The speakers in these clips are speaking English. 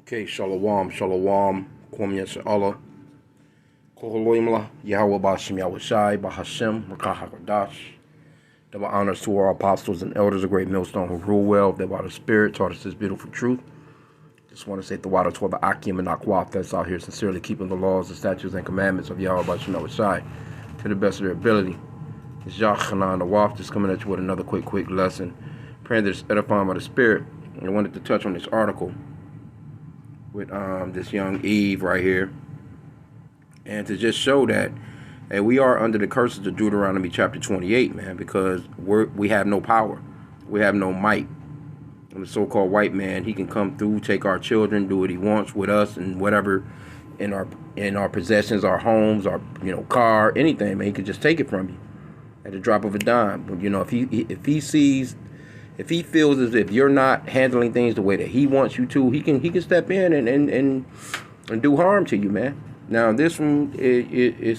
Okay, Shalom, Shalom, Kwam Yasha Koholoimla, Yahweh Bashim Yahweh Shai, Bahashem, Rakah HaKadosh. Double honors to our apostles and elders, a great millstone who rule well. They by the Spirit taught us this beautiful truth. Just want to say the water toward the H.I.M and Akwaf that's out here sincerely keeping the laws, the statutes, and commandments of Yahweh Bashim Yahweh Shai to the best of their ability. It's Yachanan the Waf just coming at you with another quick lesson. Praying that it's edifying by the Spirit. And I wanted to touch on this article with this young Eve right here, and to just show that we are under the curses of Deuteronomy chapter 28, man, because we have no power, we have no might. And the so-called white man, he can come through, take our children, do what he wants with us and whatever in our possessions, our homes, our car, anything, man. He could just take it from you at the drop of a dime. But if he feels as if you're not handling things the way that he wants you to, he can step in and do harm to you, man. Now this one it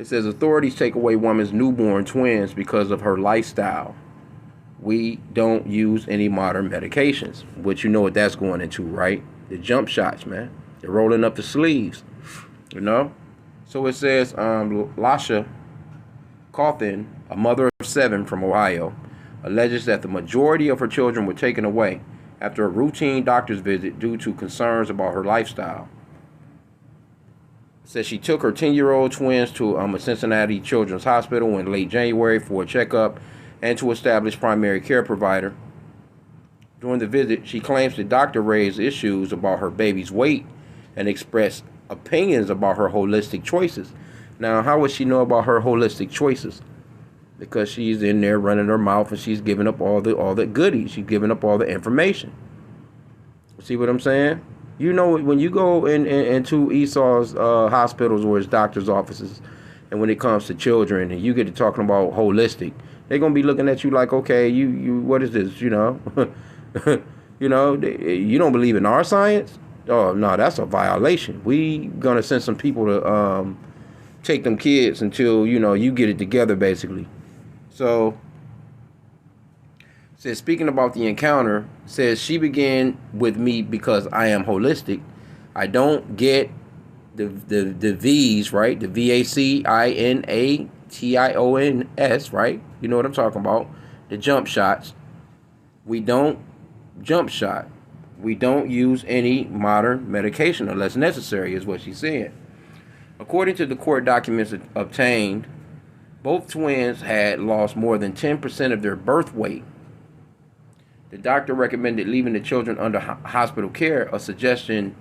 says authorities take away woman's newborn twins because of her lifestyle. We don't use any modern medications, which you know what that's going into, right? The jump shots, man. They're rolling up the sleeves, So it says Lasha Cauthen, a mother of 7 from Ohio, alleges that the majority of her children were taken away after a routine doctor's visit due to concerns about her lifestyle. Says she took her 10-year-old twins to a Cincinnati Children's Hospital in late January for a checkup and to establish primary care provider. During the visit, she claims the doctor raised issues about her baby's weight and expressed opinions about her holistic choices. Now, how would she know about her holistic choices? Because she's in there running her mouth and she's giving up all the goodies. She's giving up all the information. See what I'm saying? When you go into Esau's hospitals or his doctor's offices, and when it comes to children, and you get to talking about holistic, they're gonna be looking at you like, okay, you what is this? You don't believe in our science? Oh no, that's a violation. We gonna send some people to take them kids until you get it together, basically. So, says speaking about the encounter, says she began with me because I am holistic. I don't get the V's, right? The VACINATIONS, right? You know what I'm talking about? The jump shots. We don't jump shot. We don't use any modern medication unless necessary, is what she's saying. According to the court documents obtained, both twins had lost more than 10% of their birth weight. The doctor recommended leaving the children under hospital care, a suggestion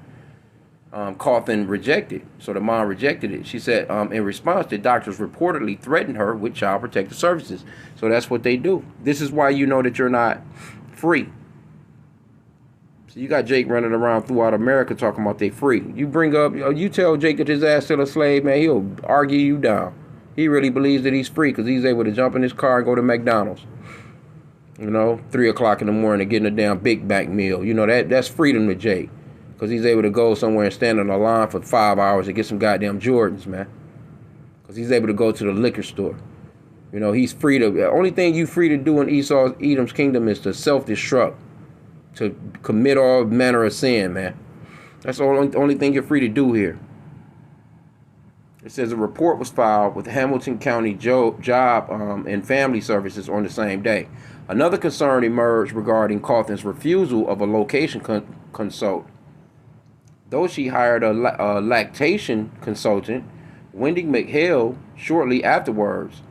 Cauthen rejected. So the mom rejected it. She said in response, the doctors reportedly threatened her with child protective services. So that's what they do. This is why you know that you're not free. So you got Jake running around throughout America talking about they free. You tell Jake that his ass still a slave, man, he'll argue you down. He really believes that he's free because he's able to jump in his car and go to McDonald's. 3 o'clock in the morning getting a damn Big Mac meal. That's freedom to Jake. Because he's able to go somewhere and stand on a line for 5 hours and get some goddamn Jordans, man. Because he's able to go to the liquor store. He's free to... The only thing you free to do in Edom's kingdom is to self-destruct. To commit all manner of sin, man. That's the only thing you're free to do here. It says a report was filed with Hamilton County Job and Family Services on the same day. Another concern emerged regarding Cauthen's refusal of a location consult. Though she hired a lactation consultant, Wendy McHale, shortly afterwards,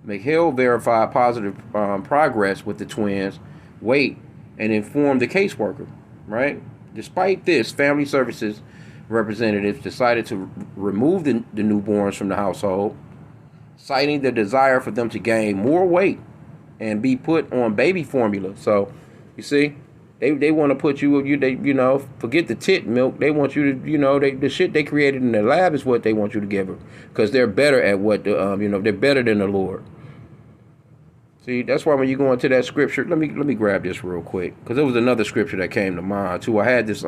McHale verified positive progress with the twins' weight and informed the caseworker, right? Despite this, Family Services representatives decided to remove the newborns from the household, citing the desire for them to gain more weight and be put on baby formula. So, you see, they want to put forget the tit milk. They want you to, the shit they created in the lab is what they want you to give her, because they're better at what they're better than the Lord. See, that's why when you go into that scripture, let me grab this real quick, because there was another scripture that came to mind too. I had this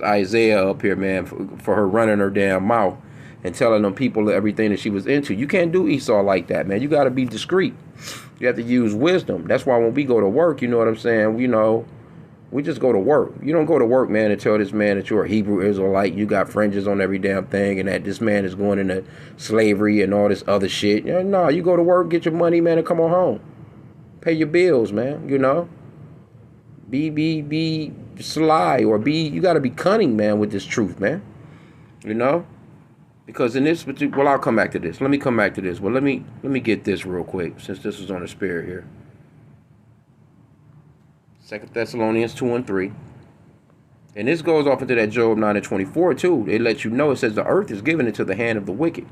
Isaiah up here, man, for her running her damn mouth and telling them people everything that she was into. You can't do Esau like that, man. You got to be discreet. You have to use wisdom. That's why when we go to work, you know what I'm saying, We just go to work. You don't go to work, man, and tell this man that you're a Hebrew Israelite, you got fringes on every damn thing, and that this man is going into slavery and all this other shit. No, you go to work, get your money, man, and come on home. Pay your bills, man. Be sly, or you got to be cunning, man, with this truth, man. Because in this, well, I'll come back to this. Let me come back to this. Well, let me get this real quick, since this is on the spirit here. 2 Thessalonians 2:3. And this goes off into that Job 9:24 too. It lets you know, it says, the earth is given into the hand of the wicked.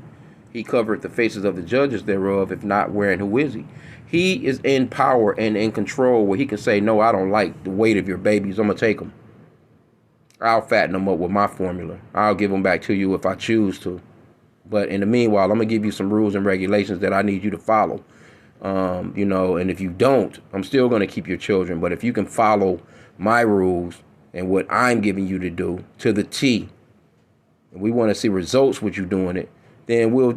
He covereth the faces of the judges thereof, if not, wherein who is he? He is in power and in control, where he can say, no, I don't like the weight of your babies. I'm going to take them. I'll fatten them up with my formula. I'll give them back to you if I choose to. But in the meanwhile, I'm going to give you some rules and regulations that I need you to follow. And if you don't, I'm still going to keep your children. But if you can follow my rules and what I'm giving you to do to the T, and we want to see results with you doing it, then we'll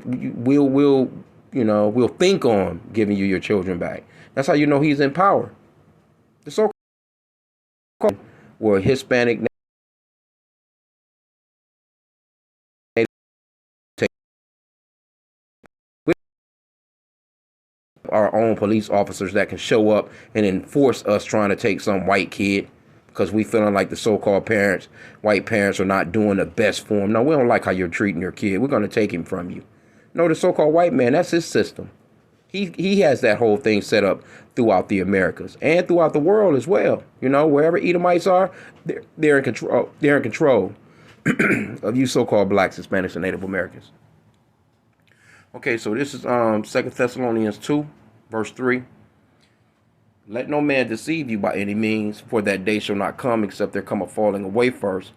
think on giving you your children back. That's how you know he's in power. The so-called or Hispanic our own police officers that can show up and enforce us trying to take some white kid because we feeling like the so-called white parents are not doing the best for him. No, we don't like how you're treating your kid. We're going to take him from you. No, the so-called white man, that's his system. He has that whole thing set up throughout the Americas and throughout the world as well. Wherever Edomites are, they're in control. They're in control of you so-called blacks, Hispanics, and Native Americans. Okay, so this is 2 Thessalonians 2, verse 3. Let no man deceive you by any means, for that day shall not come except there come a falling away first,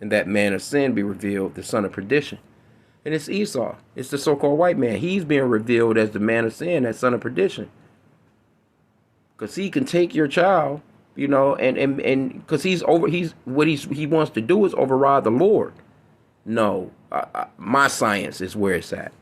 and that man of sin be revealed, the son of perdition. And it's Esau. It's the so-called white man. He's being revealed as the man of sin, that son of perdition. Because he can take your child, and because he wants to do is override the Lord. No, my science is where it's at.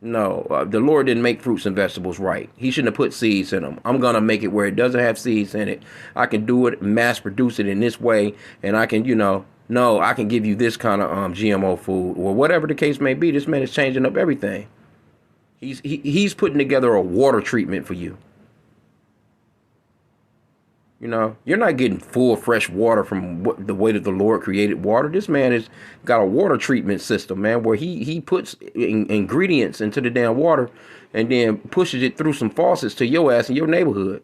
No, the Lord didn't make fruits and vegetables right. He shouldn't have put seeds in them. I'm going to make it where it doesn't have seeds in it. I can do it, mass produce it in this way, and I can, I can give you this kind of GMO food, or whatever the case may be. This man is changing up everything. He's putting together a water treatment for you. You're not getting full fresh water from the way that the Lord created water. This man has got a water treatment system, man, where he puts ingredients into the damn water and then pushes it through some faucets to your ass in your neighborhood.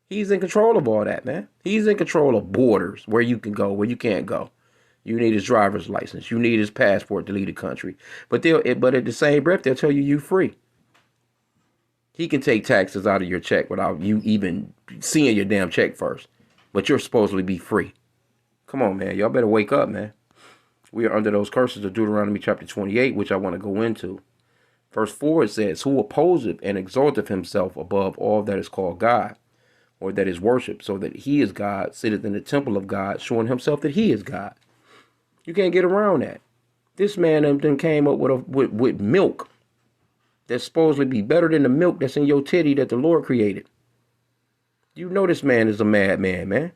He's in control of all that, man. He's in control of borders, where you can go, where you can't go. You need his driver's license. You need his passport to leave the country. But at the same breath, they'll tell you free. He can take taxes out of your check without you even seeing your damn check first. But you're supposed to be free. Come on, man. Y'all better wake up, man. We are under those curses of Deuteronomy chapter 28, which I want to go into. Verse 4, it says, who opposeth and exalteth himself above all that is called God, or that is worshipped, so that he is God, sitteth in the temple of God, showing himself that he is God. You can't get around that. This man then came up with milk that's supposedly be better than the milk that's in your titty that the Lord created. This man is a madman, man.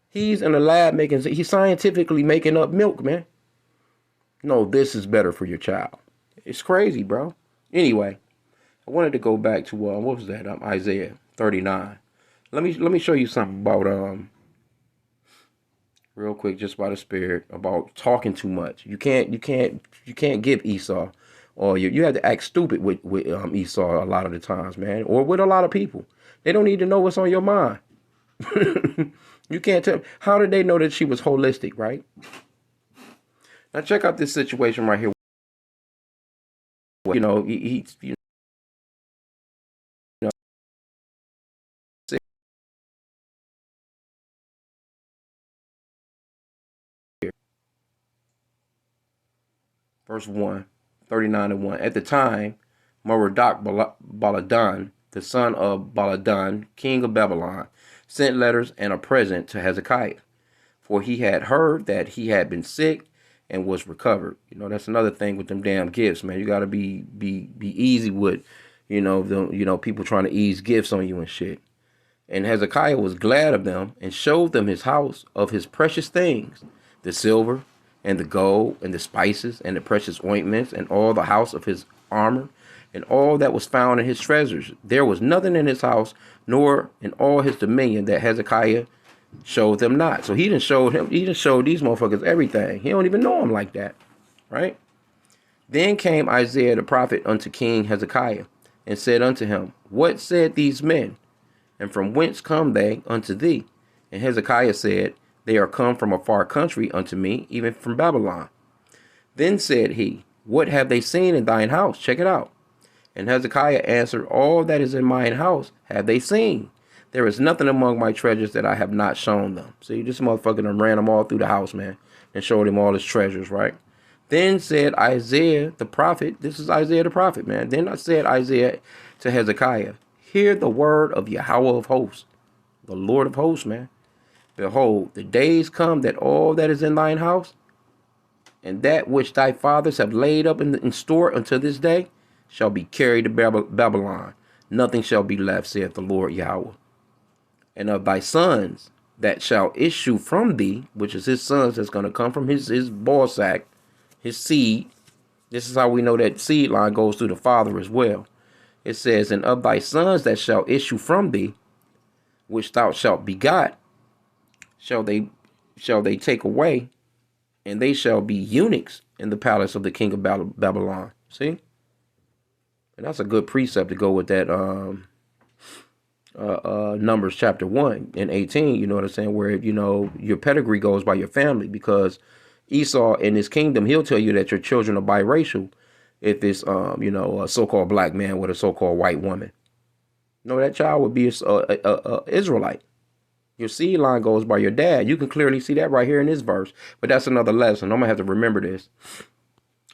He's in a lab he's scientifically making up milk, man. No, this is better for your child. It's crazy, bro. Anyway, I wanted to go back to what was that? Isaiah 39. Let me show you something about real quick, just by the Spirit, about talking too much. You can't give Esau. Or you have to act stupid with Esau a lot of the times, man. Or with a lot of people. They don't need to know what's on your mind. You can't tell. How did they know that she was holistic, right? Now check out this situation right here. Verse 1. 39:1. At the time, Merodach Baladan, the son of Baladan, king of Babylon, sent letters and a present to Hezekiah, for he had heard that he had been sick and was recovered. That's another thing with them damn gifts, man. You got to be easy with, people trying to ease gifts on you and shit. And Hezekiah was glad of them, and showed them his house of his precious things, the silver, and the gold, and the spices, and the precious ointments, and all the house of his armor, and all that was found in his treasures. There was nothing in his house, nor in all his dominion, that Hezekiah showed them not. So he didn't show him. He didn't show these motherfuckers everything. He don't even know him like that, right? Then came Isaiah the prophet unto King Hezekiah, and said unto him, What said these men? And from whence come they unto thee? And Hezekiah said, They are come from a far country unto me, even from Babylon. Then said he, What have they seen in thine house? Check it out. And Hezekiah answered, All that is in mine house have they seen. There is nothing among my treasures that I have not shown them. See, this motherfucker done ran them all through the house, man, and showed him all his treasures, right? Then said Isaiah the prophet, this is Isaiah the prophet, man. Then I said Isaiah to Hezekiah, Hear the word of Yahweh of hosts, the Lord of hosts, man. Behold, the days come that all that is in thine house, and that which thy fathers have laid up in store until this day, shall be carried to Babylon. Nothing shall be left, saith the Lord Yahweh. And of thy sons that shall issue from thee, which is his sons that's going to come from his ball sack, his seed. This is how we know that seed line goes through the father as well. It says, And of thy sons that shall issue from thee, which thou shalt begot, shall they take away, and they shall be eunuchs in the palace of the king of Babylon. See? And that's a good precept to go with that Numbers chapter 1 and 18, you know what I'm saying, where, your pedigree goes by your family, because Esau in his kingdom, he'll tell you that your children are biracial if it's, a so-called black man with a so-called white woman. No, that child would be a Israelite. Your seed line goes by your dad. You can clearly see that right here in this verse. But that's another lesson. I'm going to have to remember this.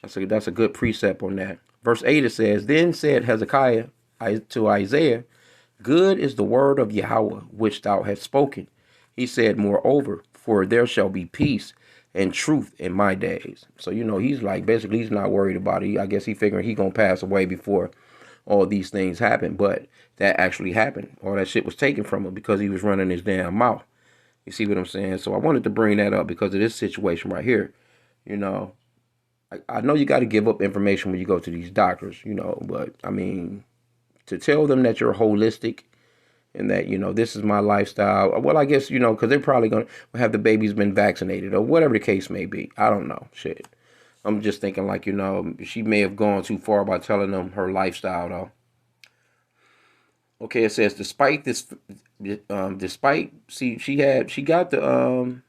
That's a good precept on that. Verse 8, it says, Then said Hezekiah to Isaiah, Good is the word of Yahweh which thou hast spoken. He said, Moreover, for there shall be peace and truth in my days. So, he's like, basically, he's not worried about it. I guess he figuring he going to pass away before all these things happen. But that actually happened. All that shit was taken from him because he was running his damn mouth. You see what I'm saying? So I wanted to bring that up because of this situation right here. I know you got to give up information when you go to these doctors, but I mean, to tell them that you're holistic and that, this is my lifestyle. Well, I guess, because they're probably going to have the baby's been vaccinated or whatever the case may be. I don't know. Shit. I'm just thinking like, she may have gone too far by telling them her lifestyle, though. Okay, it says, she got the,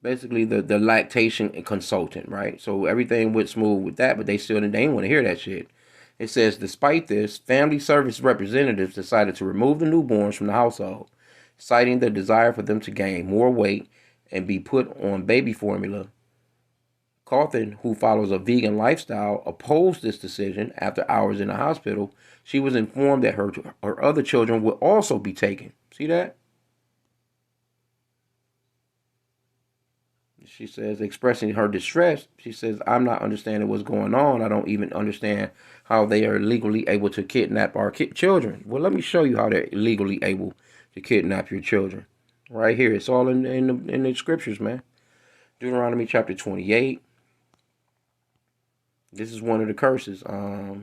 basically the lactation consultant, right? So everything went smooth with that, but they didn't want to hear that shit. It says, despite this, family service representatives decided to remove the newborns from the household, citing the desire for them to gain more weight and be put on baby formula. Cauthen, who follows a vegan lifestyle, opposed this decision. After hours in the hospital, she was informed that her other children would also be taken. See that? She says, expressing her distress, she says, I'm not understanding what's going on. I don't even understand how they are legally able to kidnap our children. Well, let me show you how they're legally able to kidnap your children. Right here. It's all in the scriptures, man. Deuteronomy chapter 28. This is one of the curses. Let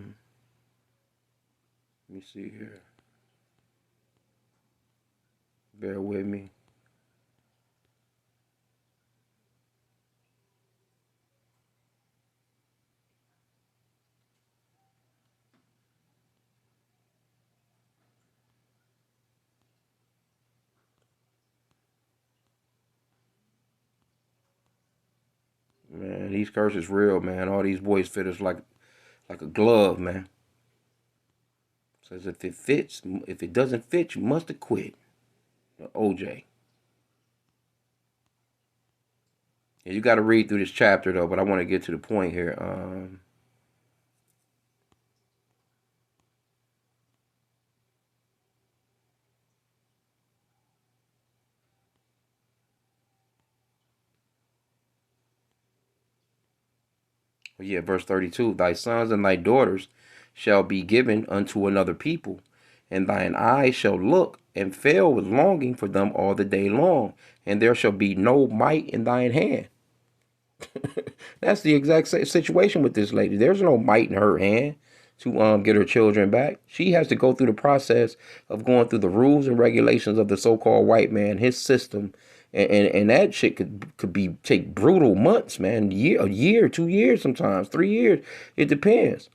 me see here. Bear with me. Man, these curses real, man. All these boys fit us like a glove, man. Says if it fits, if it doesn't fit, you must have quit. OJ. Yeah, you got to read through this chapter though, but I want to get to the point here. Yeah, verse 32. Thy sons and thy daughters shall be given unto another people, and thine eyes shall look and fail with longing for them all the day long, and there shall be no might in thine hand. That's the exact situation with this lady. There's no might in her hand to get her children back. She has to go through the process of going through the rules and regulations of the so-called white man, his system, and that shit could be take brutal months, man. A year, 2 years, sometimes 3 years. It depends.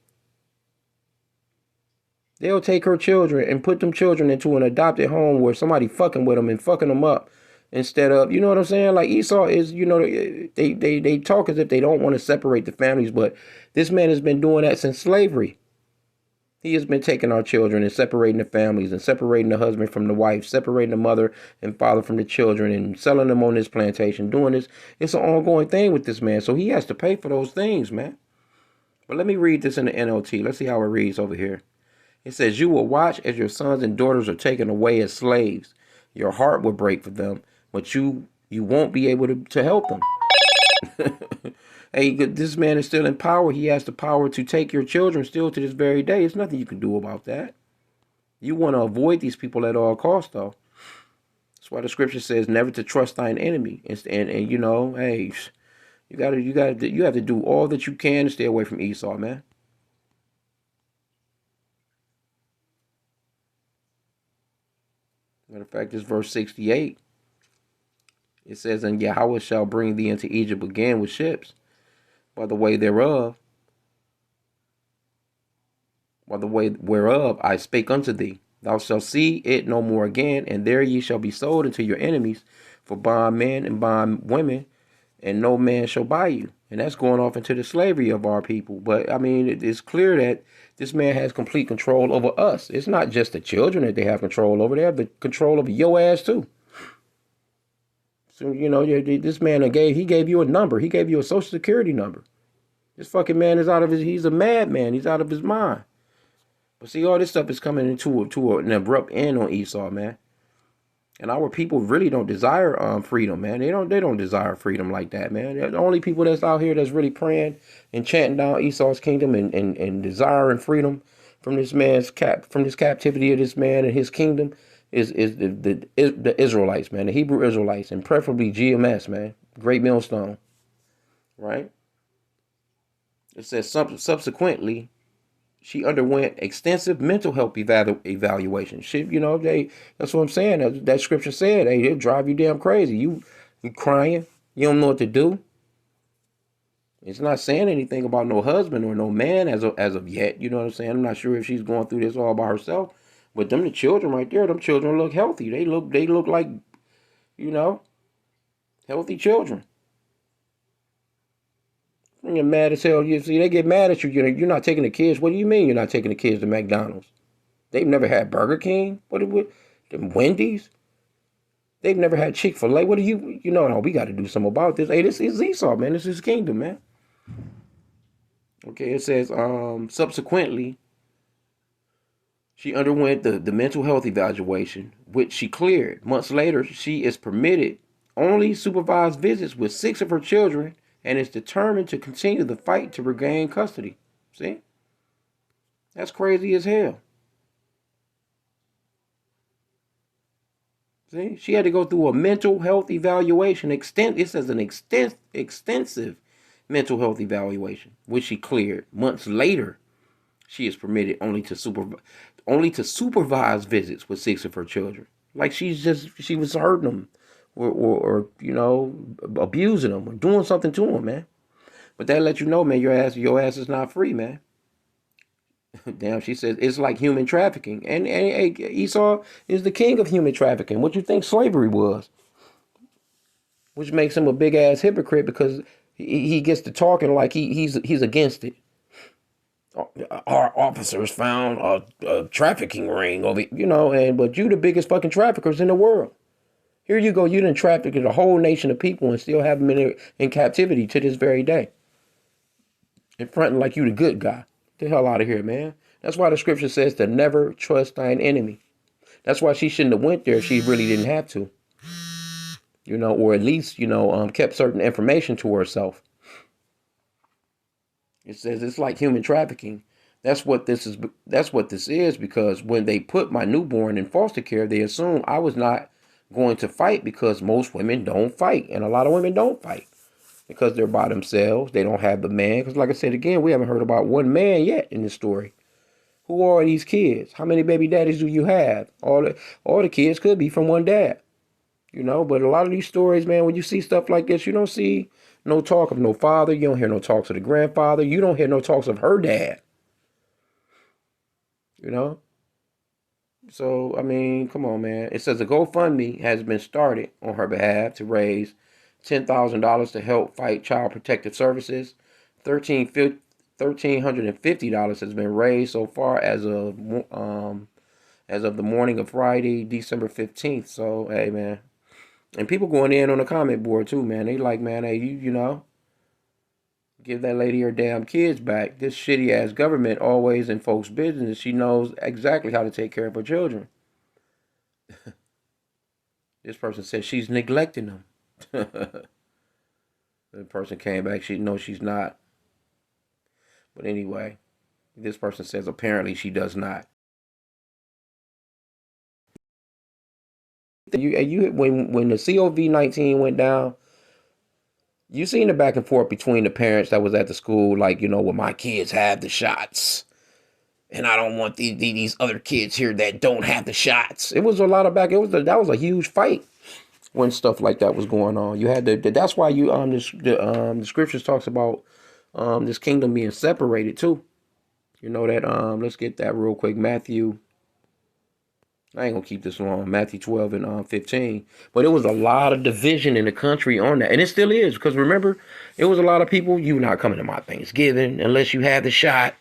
They'll take her children and put them children into an adopted home where somebody fucking with them and fucking them up instead of, you know what I'm saying? Like Esau is, they talk as if they don't want to separate the families, but this man has been doing that since slavery. He has been taking our children and separating the families and separating the husband from the wife, separating the mother and father from the children and selling them on this plantation, doing this. It's an ongoing thing with this man. So he has to pay for those things, man. But let me read this in the NLT. Let's see how it reads over here. It says, you will watch as your sons and daughters are taken away as slaves. Your heart will break for them, but you won't be able to help them. Hey, this man is still in power. He has the power to take your children still to this very day. There's nothing you can do about that. You want to avoid these people at all costs, though. That's why the scripture says never to trust thine enemy. And you know, hey, you have to do all that you can to stay away from Esau, man. Matter of fact, this verse 68. It says, and Yahweh shall bring thee into Egypt again with ships, by the way thereof, by the way whereof I spake unto thee. Thou shalt see it no more again, and there ye shall be sold unto your enemies for bondmen and bondwomen, and no man shall buy you. And that's going off into the slavery of our people. But I mean, it's clear that this man has complete control over us. It's not just the children that they have control over; they have the control over your ass too. So, you know, this man he gave you a number. He gave you a social security number. This fucking man is he's a madman. He's out of his mind. But see, all this stuff is coming into an abrupt end on Esau, man. And our people really don't desire freedom, man. They don't desire freedom like that, man. The only people that's out here that's really praying and chanting down Esau's kingdom and desiring freedom from this from this captivity of this man and his kingdom is the Israelites, man, the Hebrew Israelites, and preferably GMS, man, Great Millstone, right? It says subsequently, she underwent extensive mental health evaluation. That's what I'm saying. That scripture said, hey, it'll drive you damn crazy. You crying, you don't know what to do. It's not saying anything about no husband or no man as of yet. You know what I'm saying? I'm not sure if she's going through this all by herself. But the children right there, them children look healthy. They look like, you know, healthy children. You're mad as hell. You see, they get mad at you. You're not taking the kids. What do you mean you're not taking the kids to McDonald's? They've never had Burger King. What them Wendy's? They've never had Chick-fil-A. What do you know? No, we got to do something about this. Hey, this is Esau, man. This is his kingdom, man. Okay, it says subsequently, she underwent the mental health evaluation, which she cleared. Months later, she is permitted only supervised visits with 6 of her children and is determined to continue the fight to regain custody. See? That's crazy as hell. See? She had to go through a mental health evaluation. It says an extensive mental health evaluation, which she cleared. Months later, she is permitted only to supervise visits with 6 of her children. Like she was hurting them or abusing them or doing something to them, man. But that let you know, man, your ass is not free, man. Damn, she says it's like human trafficking. And Esau is the king of human trafficking. What you think slavery was? Which makes him a big ass hypocrite because he gets to talking like he's against it. Our officers found a trafficking ring over, but you the biggest fucking traffickers in the world. Here you go, you done trafficked a whole nation of people and still have them in captivity to this very day. And fronting like you the good guy. Get the hell out of here, man. That's why the scripture says to never trust thine enemy. That's why she shouldn't have went there if she really didn't have to. Or at least, kept certain information to herself. It says it's like human trafficking. That's what this is. That's what this is, because when they put my newborn in foster care, they assumed I was not going to fight, because most women don't fight, and a lot of women don't fight because they're by themselves. They don't have the man. Because, like I said again, we haven't heard about one man yet in this story. Who are these kids? How many baby daddies do you have? All the kids could be from one dad, But a lot of these stories, man, when you see stuff like this, you don't see no talk of no father. You don't hear no talks of the grandfather. You don't hear no talks of her dad. You know. So, I mean, come on, man. It says a GoFundMe has been started on her behalf to raise $10,000 to help fight Child Protective Services. $1,350 has been raised so far as of the morning of Friday, December 15th. So, hey, man. And people going in on the comment board too, man. They like, man, hey, give that lady her damn kids back. This shitty ass government always in folks' business. She knows exactly how to take care of her children. This person says she's neglecting them. The person came back. She knows she's not. But anyway, this person says apparently she does not. When the COVID-19 went down, you seen the back and forth between the parents that was at the school, like, well, my kids have the shots, and I don't want these other kids here that don't have the shots. It was a lot of back. That was a huge fight when stuff like that was going on. You had that's why the scriptures talks about this kingdom being separated too. You know that let's get that real quick. Matthew, I ain't gonna keep this long. Matthew 12 and 15. But it was a lot of division in the country on that. And it still is, because remember, it was a lot of people, you not coming to my Thanksgiving unless you had the shot.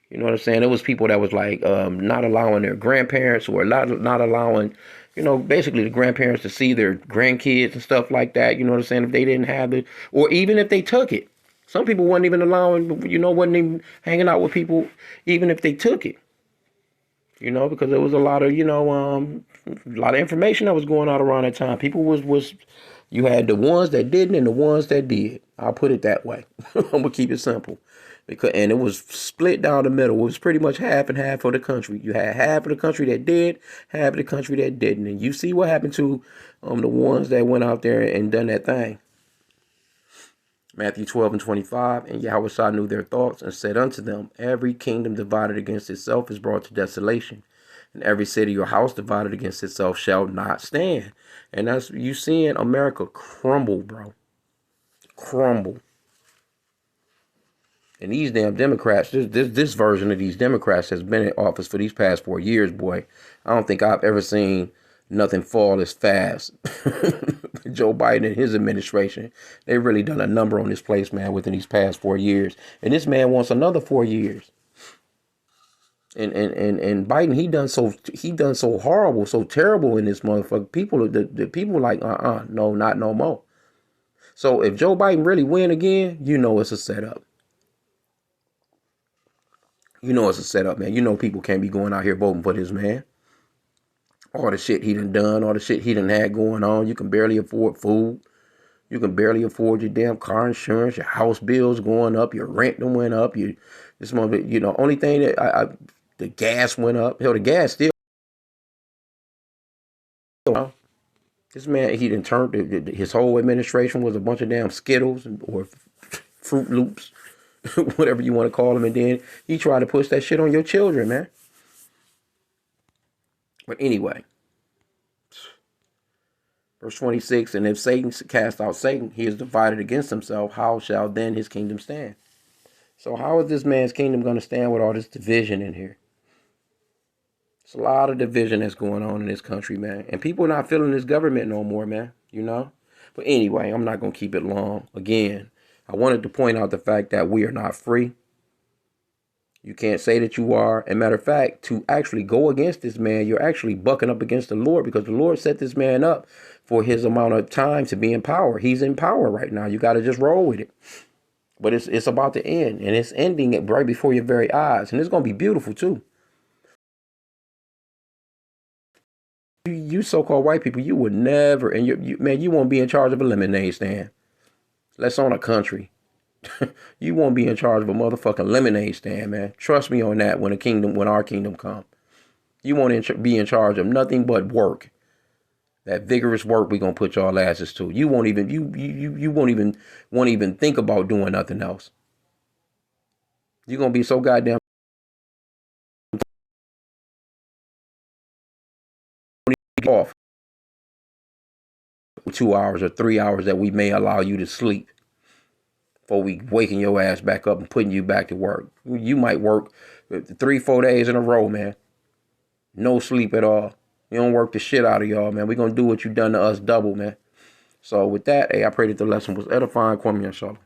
You know what I'm saying? It was people that was like not allowing their grandparents, or not allowing, basically the grandparents to see their grandkids and stuff like that. You know what I'm saying? If they didn't have it, or even if they took it. Some people wasn't even allowing, wasn't even hanging out with people, even if they took it. Because there was a lot of, a lot of information that was going out around that time. People you had the ones that didn't and the ones that did. I'll put it that way. I'm gonna keep it simple, and it was split down the middle. It was pretty much half and half of the country. You had half of the country that did, half of the country that didn't, and you see what happened to the ones that went out there and done that thing. Matthew 12 and 25, and Yahweh knew their thoughts and said unto them, every kingdom divided against itself is brought to desolation, and every city or house divided against itself shall not stand. And that's, you seeing America crumble, bro. Crumble. And these damn Democrats, this version of these Democrats has been in office for these past 4 years, boy. I don't think I've ever seen nothing fall as fast. Joe Biden and his administration, they've really done a number on this place, man, within these past 4 years. And this man wants another 4 years. And Biden, he done so horrible, so terrible in this motherfucker. The people like, no, not no more. So if Joe Biden really win again, it's a setup. It's a setup, man. People can't be going out here voting for this man. All the shit he done, all the shit he done had going on. You can barely afford food. You can barely afford your damn car insurance. Your house bills going up. Your rent done went up. This moment, only thing that the gas went up. Hell, the gas still. This man, he done turned, his whole administration was a bunch of damn Skittles or Fruit Loops, whatever you want to call them. And then he tried to push that shit on your children, man. But anyway, verse 26, and if Satan cast out Satan, he is divided against himself. How shall then his kingdom stand? So how is this man's kingdom going to stand with all this division in here? It's a lot of division that's going on in this country, man. And people are not feeling this government no more, man. But anyway, I'm not going to keep it long. Again, I wanted to point out the fact that we are not free. You can't say that you are. As a matter of fact, to actually go against this man, you're actually bucking up against the Lord, because the Lord set this man up for his amount of time to be in power. He's in power right now. You got to just roll with it. But it's about to end, and it's ending right before your very eyes. And it's going to be beautiful, too. You so-called white people, you would never, and man, you won't be in charge of a lemonade stand. Let's own a country. You won't be in charge of a motherfucking lemonade stand, man. Trust me on that. When our kingdom come, you won't be in charge of nothing but work. That vigorous work we gonna put y'all asses to. You won't even won't even think about doing nothing else. You're gonna be so goddamn off 2 hours or 3 hours that we may allow you to sleep before we waking your ass back up and putting you back to work. You might work 3-4 days in a row, man. No sleep at all. You don't work the shit out of y'all, man. We're gonna do what you done to us double, man. So with that, hey, I pray that the lesson was edifying. Kwame Shalom.